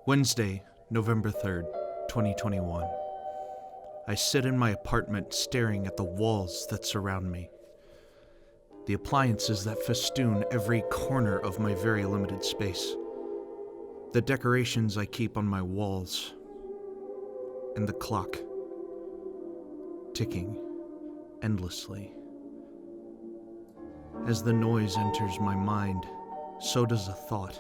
Wednesday, November 3rd, 2021. I sit in my apartment staring at the walls that surround me. The appliances that festoon every corner of my very limited space. The decorations I keep on my walls. And the clock. Ticking endlessly. As the noise enters my mind, so does a thought.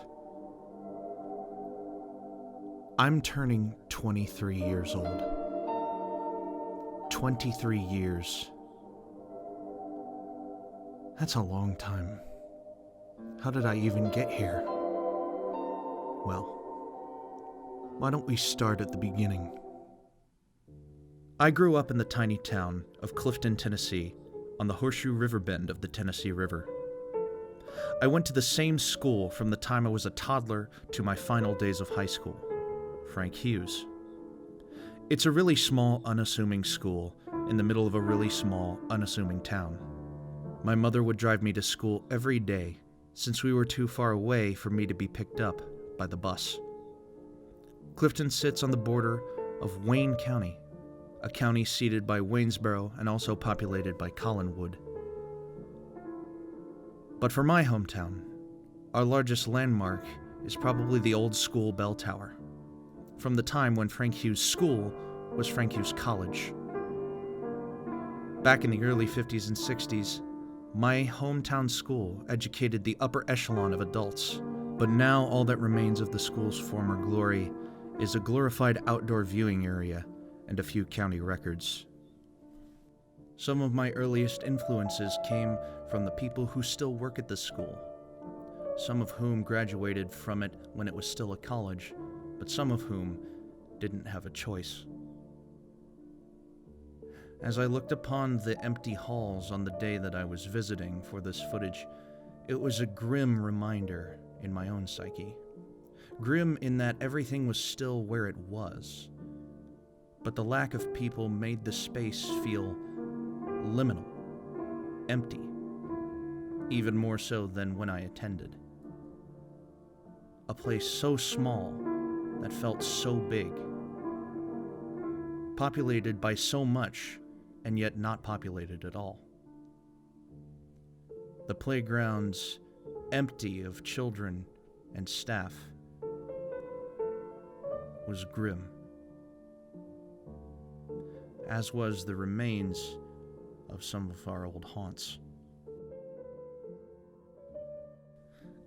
I'm turning 23 years old. 23 years. That's a long time. How did I even get here? Well, why don't we start at the beginning? I grew up in the tiny town of Clifton, Tennessee, on the Horseshoe River bend of the Tennessee River. I went to the same school from the time I was a toddler to my final days of high school, Frank Hughes. It's a really small, unassuming school in the middle of a really small, unassuming town. My mother would drive me to school every day since we were too far away for me to be picked up by the bus. Clifton sits on the border of Wayne County, a county seated by Waynesboro and also populated by Collinwood. But for my hometown, our largest landmark is probably the old school bell tower, from the time when Frank Hughes School was Frank Hughes College. Back in the early 50s and 60s, my hometown school educated the upper echelon of adults, but now all that remains of the school's former glory is a glorified outdoor viewing area and a few county records. Some of my earliest influences came from the people who still work at the school, some of whom graduated from it when it was still a college, but some of whom didn't have a choice. As I looked upon the empty halls on the day that I was visiting for this footage, it was a grim reminder in my own psyche. Grim in that everything was still where it was, but the lack of people made the space feel liminal, empty, even more so than when I attended. A place so small that felt so big, populated by so much and yet not populated at all. The playgrounds empty of children and staff was grim, as was the remains of some of our old haunts.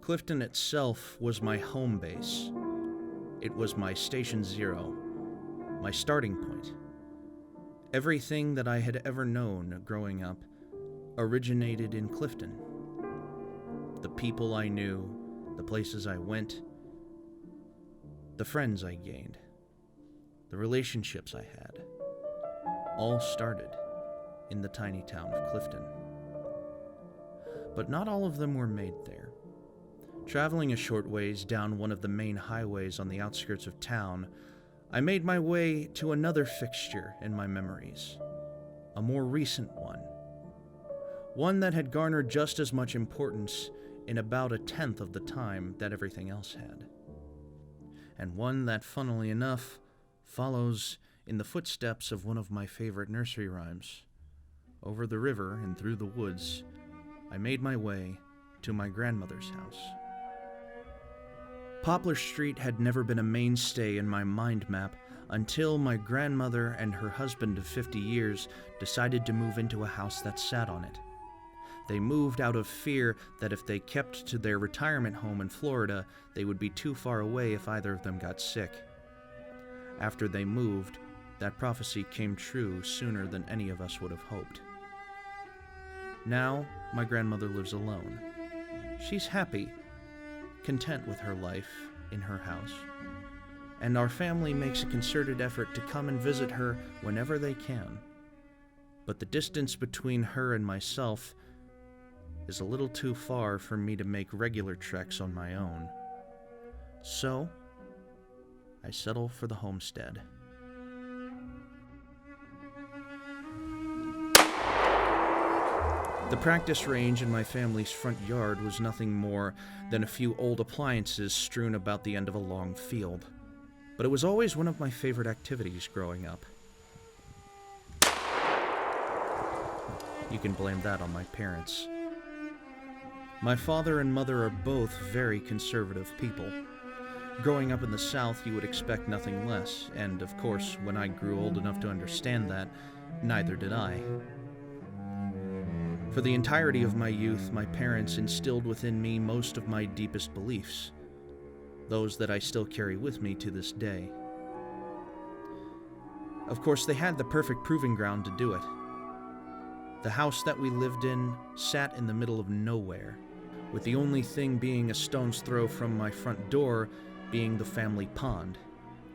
Clifton itself was my home base. It was my station zero, my starting point. Everything that I had ever known growing up originated in Clifton. The people I knew, the places I went, the friends I gained, the relationships I had, all started in the tiny town of Clifton. But not all of them were made there. Traveling a short ways down one of the main highways on the outskirts of town, I made my way to another fixture in my memories, a more recent one that had garnered just as much importance in about a tenth of the time that everything else had, and one that, funnily enough, follows in the footsteps of one of my favorite nursery rhymes. Over the river and through the woods, I made my way to my grandmother's house. Poplar Street had never been a mainstay in my mind map until my grandmother and her husband of 50 years decided to move into a house that sat on it. They moved out of fear that if they kept to their retirement home in Florida, they would be too far away if either of them got sick. After they moved, that prophecy came true sooner than any of us would have hoped. Now, my grandmother lives alone. She's happy, content with her life in her house, and our family makes a concerted effort to come and visit her whenever they can. But the distance between her and myself is a little too far for me to make regular treks on my own. So, I settle for the homestead. The practice range in my family's front yard was nothing more than a few old appliances strewn about the end of a long field. but it was always one of my favorite activities growing up. You can blame that on my parents. My father and mother are both very conservative people. Growing up in the South, you would expect nothing less, and of course, when I grew old enough to understand that, neither did I. For the entirety of my youth, my parents instilled within me most of my deepest beliefs, those that I still carry with me to this day. Of course, they had the perfect proving ground to do it. The house that we lived in sat in the middle of nowhere, with the only thing being a stone's throw from my front door being the family pond,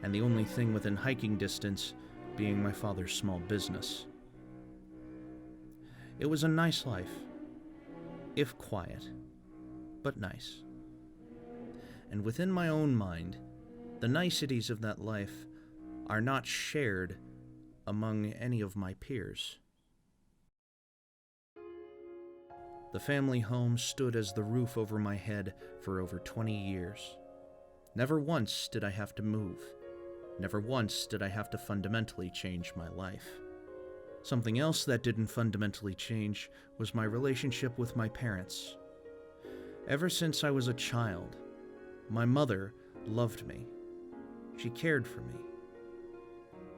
and the only thing within hiking distance being my father's small business. It was a nice life, if quiet, but nice. And within my own mind, the niceties of that life are not shared among any of my peers. The family home stood as the roof over my head for over 20 years. Never once did I have to move. Never once did I have to fundamentally change my life. Something else that didn't fundamentally change was my relationship with my parents. Ever since I was a child, my mother loved me. She cared for me.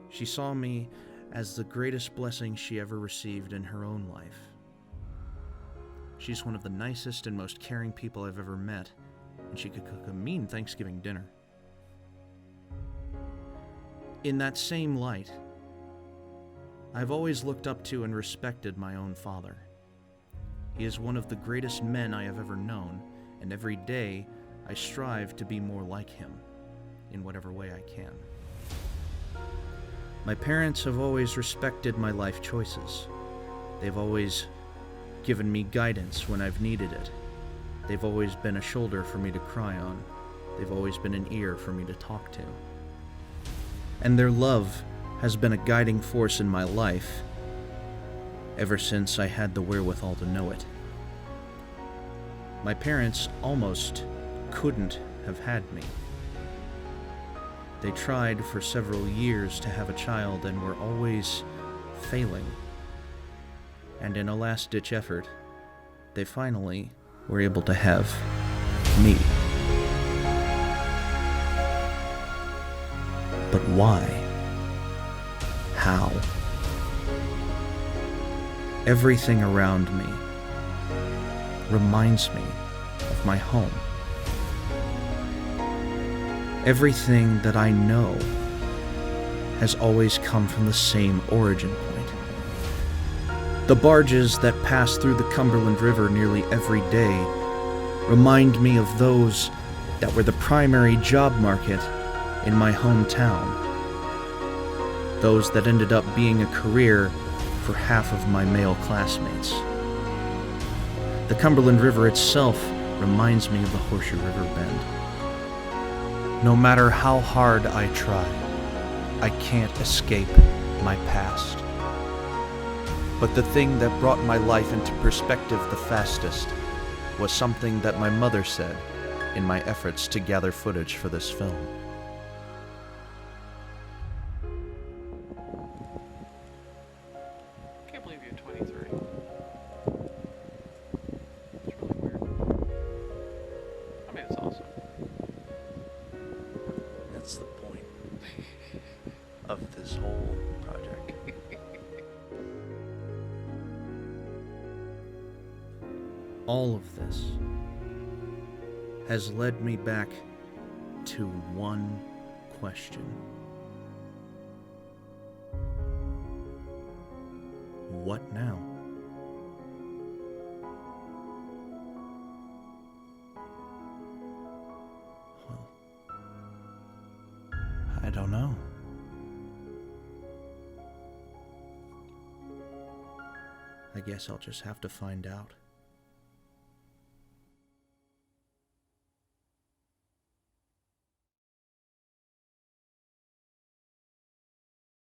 She saw me as the greatest blessing she ever received in her own life. She's one of the nicest and most caring people I've ever met, and she could cook a mean Thanksgiving dinner. In that same light, I've always looked up to and respected my own father. He is one of the greatest men I have ever known, and every day I strive to be more like him, in whatever way I can. My parents have always respected my life choices. They've always given me guidance when I've needed it. They've always been a shoulder for me to cry on. They've always been an ear for me to talk to. And their love has been a guiding force in my life ever since I had the wherewithal to know it. My parents almost couldn't have had me. They tried for several years to have a child and were always failing. And in a last-ditch effort, they finally were able to have me. But why? How? Everything around me reminds me of my home. Everything that I know has always come from the same origin point. The barges that pass through the Cumberland River nearly every day remind me of those that were the primary job market in my hometown. Those that ended up being a career for half of my male classmates. The Cumberland River itself reminds me of the Horseshoe River Bend. No matter how hard I try, I can't escape my past. But the thing that brought my life into perspective the fastest was something that my mother said in my efforts to gather footage for this film. I can't believe you're 23. It's really weird. I mean, it's awesome. That's the point of this whole project. All of this has led me back to one question. What now? Well, I don't know. I guess I'll just have to find out.